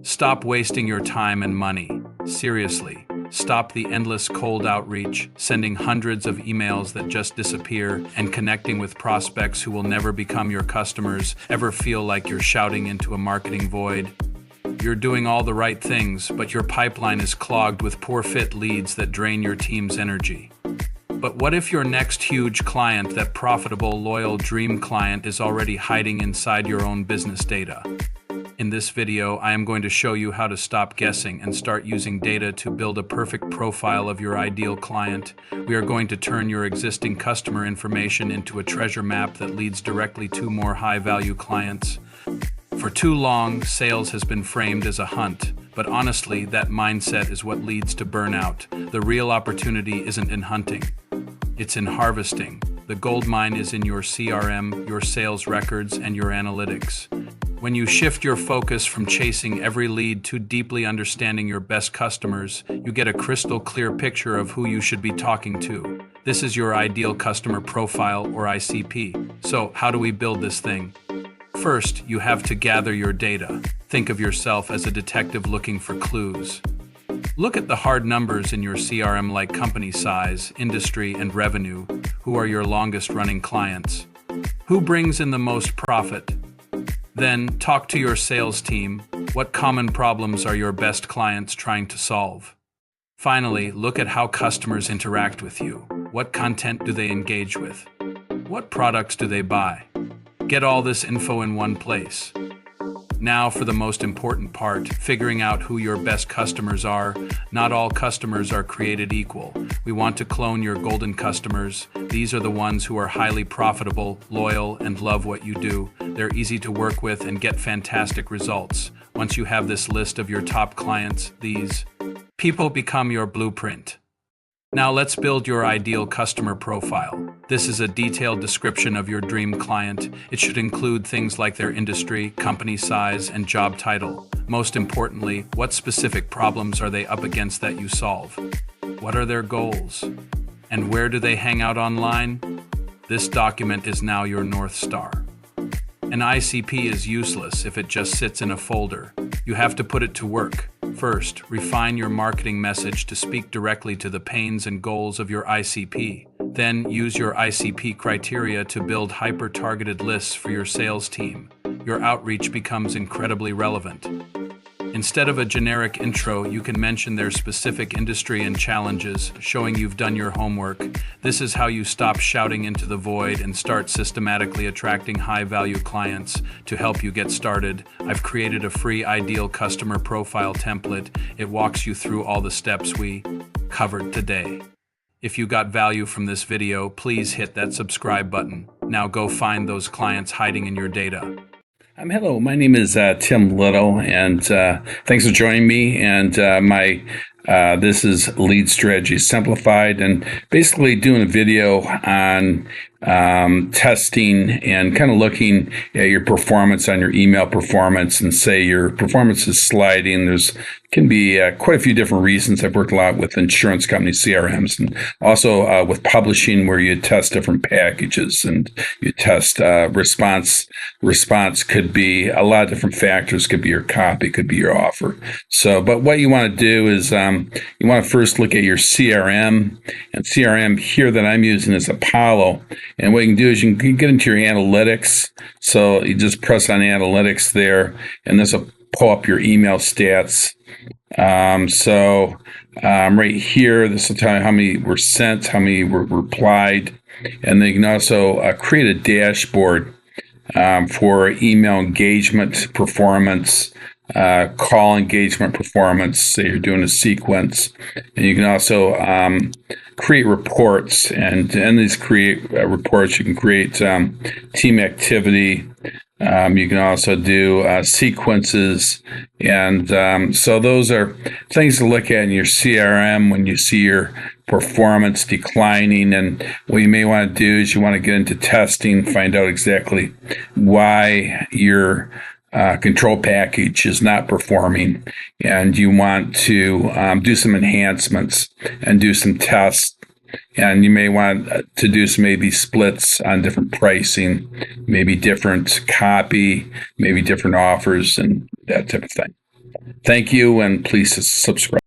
Stop wasting your time and money. Seriously, stop the endless cold outreach, sending hundreds of emails that just disappear, and connecting with prospects who will never become your customers. Ever feel like you're shouting into a marketing void? You're doing all the right things, but your pipeline is clogged with poor fit leads that drain your team's energy. But what if your next huge client, that profitable, loyal dream client, is already hiding inside your own business data? In this video, I am going to show you how to stop guessing and start using data to build a perfect profile of your ideal client. We are going to turn your existing customer information into a treasure map that leads directly to more high-value clients. For too long, sales has been framed as a hunt, but honestly, that mindset is what leads to burnout. The real opportunity isn't in hunting. It's in harvesting. The gold mine is in your CRM, your sales records, and your analytics. When you shift your focus from chasing every lead to deeply understanding your best customers, you get a crystal clear picture of who you should be talking to. This is your ideal customer profile, or ICP. So, how do we build this thing? First, you have to gather your data. Think of yourself as a detective looking for clues. Look at the hard numbers in your CRM, like company size, industry, and revenue. Who are your longest running clients? Who brings in the most profit? Then, talk to your sales team. What common problems are your best clients trying to solve? Finally, look at how customers interact with you. What content do they engage with? What products do they buy? Get all this info in one place. Now for the most important part, figuring out who your best customers are. Not all customers are created equal. We want to clone your golden customers. These are the ones who are highly profitable, loyal, and love what you do. They're easy to work with and get fantastic results. Once you have this list of your top clients, these people become your blueprint. Now let's build your ideal customer profile. This is a detailed description of your dream client. It should include things like their industry, company size, and job title. Most importantly, what specific problems are they up against that you solve? What are their goals? And where do they hang out online? This document is now your North Star. An ICP is useless if it just sits in a folder. You have to put it to work. First, refine your marketing message to speak directly to the pains and goals of your ICP. Then, use your ICP criteria to build hyper-targeted lists for your sales team. Your outreach becomes incredibly relevant. Instead of a generic intro, you can mention their specific industry and challenges, showing you've done your homework. This is how you stop shouting into the void and start systematically attracting high-value clients. To help you get started, I've created a free ideal customer profile template. It walks you through all the steps we covered today. If you got value from this video, please hit that subscribe button. Now go find those clients hiding in your data. Hello, my name is Tim Little, and thanks for joining me. And this is Lead Strategy Simplified, and basically doing a video on testing and kind of looking at your performance on your email performance, and say your performance is sliding. There's can be quite a few different reasons. I've worked a lot with insurance company CRMs, and also with publishing, where you test different packages and you test response. Response could be a lot of different factors. Could be your copy, could be your offer. So, but what you want to do is you want to first look at your CRM, and CRM here that I'm using is Apollo. And what you can do is you can get into your analytics. So you just press on analytics there, and this will pull up your email stats. Right here, this will tell you how many were sent, how many were replied, and then you can also create a dashboard for email engagement performance, call engagement performance. Say you're doing a sequence, and you can also create reports, and in these create reports, you can create team activity. You can also do sequences, and so those are things to look at in your CRM when you see your performance declining. And what you may want to do is you want to get into testing, find out exactly why your control package is not performing, and you want to do some enhancements and do some tests. And you may want to do some maybe splits on different pricing, maybe different copy, maybe different offers, and that type of thing. Thank you, and please subscribe.